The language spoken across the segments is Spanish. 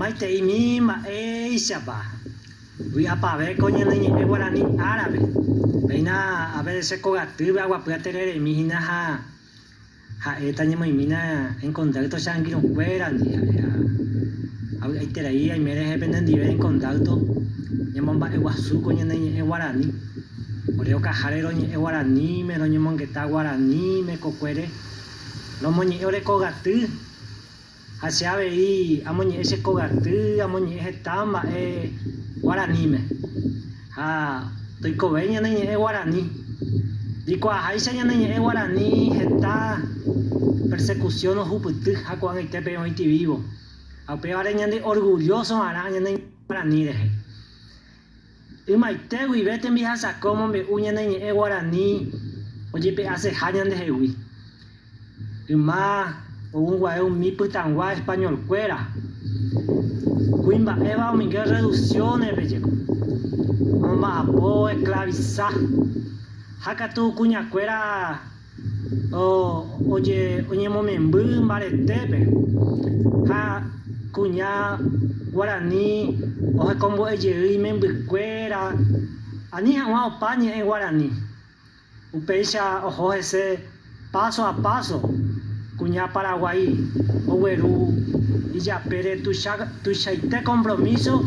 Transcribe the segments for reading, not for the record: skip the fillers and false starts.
Maite mima eisaba. Voy a paver coña niña guaraní árabe. Veina a ver ese cogativa agua puede tener mina ha esta ñema mina en contacto sangre un fuera ni ahí te ahí me deje pendiente en contacto ñema va guasu coña niña guaraní. Oreo cajarero ni guaraní me lo ñema que está guaraní me cocuere. Lo moñi ore cogatu. Hacia veí amoñi ese cogatu amoñi ese tamba guaraní me. Estoy cobeña niña guaraní. Dico a Haisa niña guaraní está persecución o juputu a cuando esté peor y vivo. A peor de orgulloso araña niña guaraní de. Y maite y vete mi hasa como me uña niña guaraní. Oye pe hace hañan de hewi. Y más un guay un mi putangua español cuera. Cuimba eva o miguel reducciones belleco. Mamá po esclavizar. Haka tu cuña cuera oye momembu maretepe. Ha cuña guaraní o combo eye membu cuera. Ani hawa pañe en guaraní. Upeisha ojo ese paso a paso. Cuña Paraguay, Owerú, y ya pere tu shaite compromiso,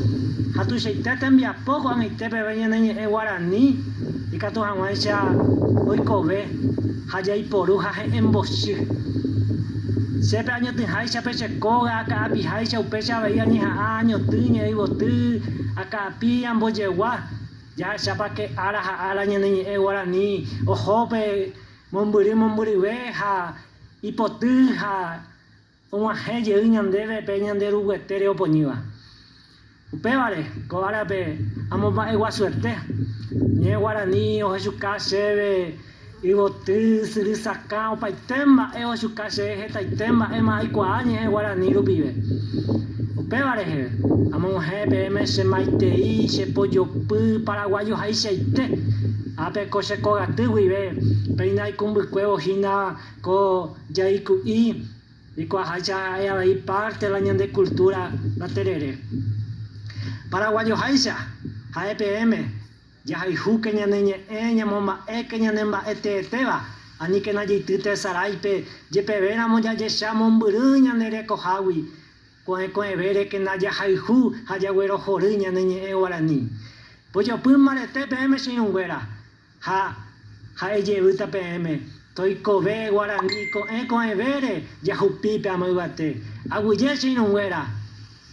a tu shaite te envía poco a mi tepe veñen en guaraní, y que tu hanguaisha hoy cobe, haya y poruja en boshi. Siempre año te haisha peche coga, acá pi haisha upecha veía ni año tiña y botu, acá pi ambo yewa, ya sepa que ara en guaraní, ojope, momburi veja. Hipotuja, una gente debe peñan de ruguetere o poñiva. Upe vale, coara pe, amo va igual suerte. Ni guaraní o Jesús case, y botu, siri saca o paitemba, o Jesús case, taitemba, ema y cuañe, guaraní lo vive. Upe vale, amo jefe, me se maitei, se pollo pu, paraguayo hay seite. Ape coche cogatu vive, peina y cumbu cuevo hina co yaiku y co hacha ahí parte la ñan de cultura la terere. Paraguayo haisha, HPM, ya hay juque ña moma que ña nemba teba, ani que na yitute saraipe, yepe vera mo ya yeshamo mburuña nere cojawi, coe vere que na ya hay ju, haya güero joruña neñe guaraní. Pues yo pum mare TPM sin un güera. Ha llevuta PM, toy cobe guaraní con vere, ya jupipe a muy bate. Aguye sin un güera.